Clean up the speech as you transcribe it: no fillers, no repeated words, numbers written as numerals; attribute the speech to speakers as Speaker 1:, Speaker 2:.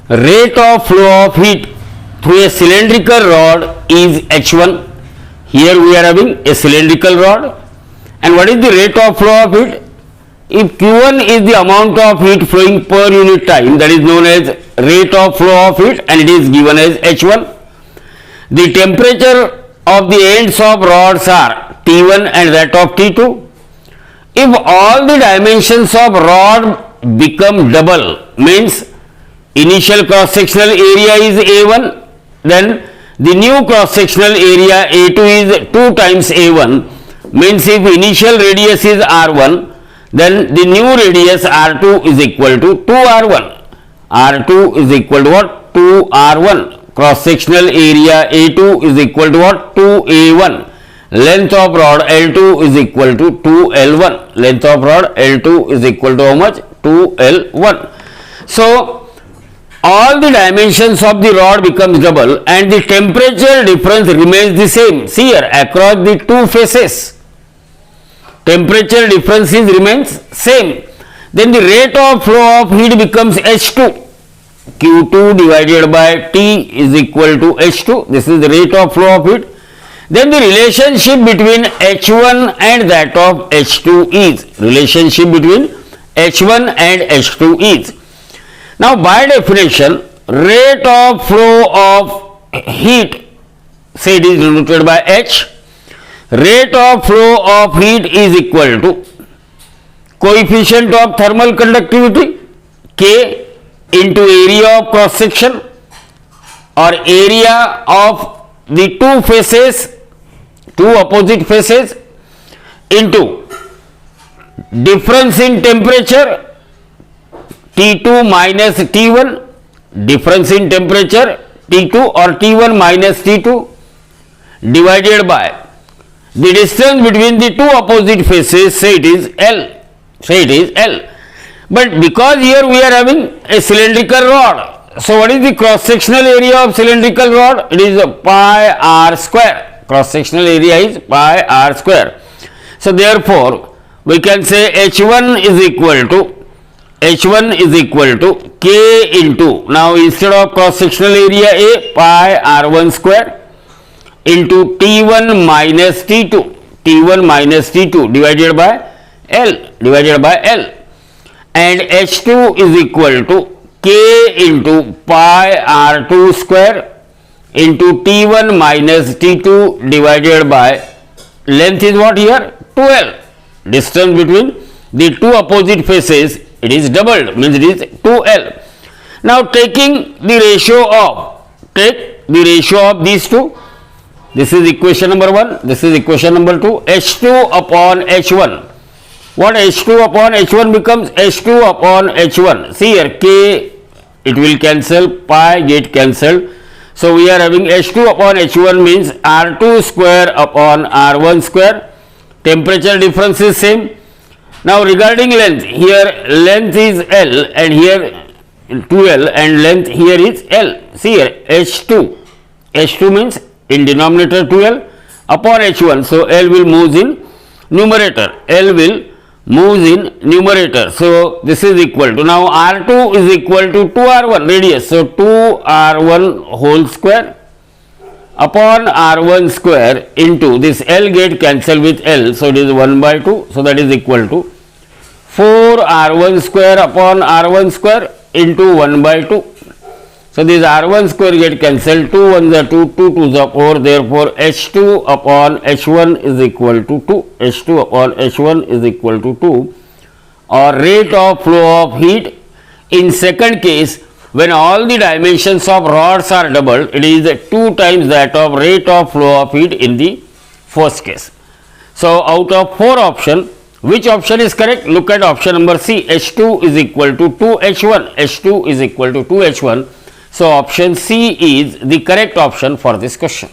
Speaker 1: rate of flow of heat through a cylindrical rod is H1. Here we are having a cylindrical rod, and what is the rate of flow of heat? If Q1 is the amount of heat flowing per unit time, that is known as rate of flow of heat, and it is given as H1. The temperature of the ends of rods are T1 and that of T2. If all the dimensions of rod become double, means initial cross sectional area is A1, then the new cross sectional area A2 is 2 times A1, means if initial radius is R1, then the new radius R2 is equal to 2R1. R2 is equal to what? 2R1. Cross sectional area A2 is equal to what? 2A1. Length of rod L2 is equal to 2L1. Length of rod L2 is equal to how much? 2L1. So, all the dimensions of the rod becomes double and the temperature difference remains the same. See here, across the two faces, temperature differences remains same. Then the rate of flow of heat becomes H2. Q2 divided by T is equal to H2. This is the rate of flow of heat. Then the relationship between H1 and that of H2 is, relationship between H1 and H2 is. Now by definition, rate of flow of heat, say it is denoted by H, rate of flow of heat is equal to coefficient of thermal conductivity K into area of cross section or area of the two faces, two opposite faces, into difference in temperature T2 minus T1, difference in temperature T2 or T1 minus T2 divided by the distance between the two opposite faces, say it is L, say it is L. But because here we are having a cylindrical rod, so what is the cross sectional area of cylindrical rod? It is pi r square. Cross sectional area is pi r square. So therefore we can say H1 is equal to K into, now instead of cross sectional area A, pi r1 square into T1 minus T2 divided by L, and H2 is equal to K into pi r2 square into T1 minus T2 divided by, length is what here? 2L. Distance between the two opposite faces, it is doubled, means it is 2L. Now taking the ratio of these two, this is equation number 1, this is equation number 2, H2 upon H1. What H2 upon H1 becomes? H2 upon H1. See here, K, it will cancel, pi get cancelled. So we are having H2 upon H1 means R2 square upon R1 square. Temperature difference is same. Now regarding length, here length is L and here 2L and length here is L. See here, H2 means in denominator 2L upon H1. So L will move in numerator. So this is equal to, now R2 is equal to 2R1 radius. So 2R1 whole square upon R1 square into this L get cancelled with L. So it is 1 by 2. So that is equal to 4R1 square upon R1 square into 1 by 2. So this R1 square get cancelled, 2 1s are 2, 2 2s are 4, therefore H2 upon H1 is equal to 2, H2 upon H1 is equal to 2, or rate of flow of heat in second case when all the dimensions of rods are doubled, it is 2 times that of rate of flow of heat in the first case. So out of 4 options, which option is correct? Look at option number C, H2 is equal to 2H1, H2 is equal to 2H1. So option C is the correct option for this question.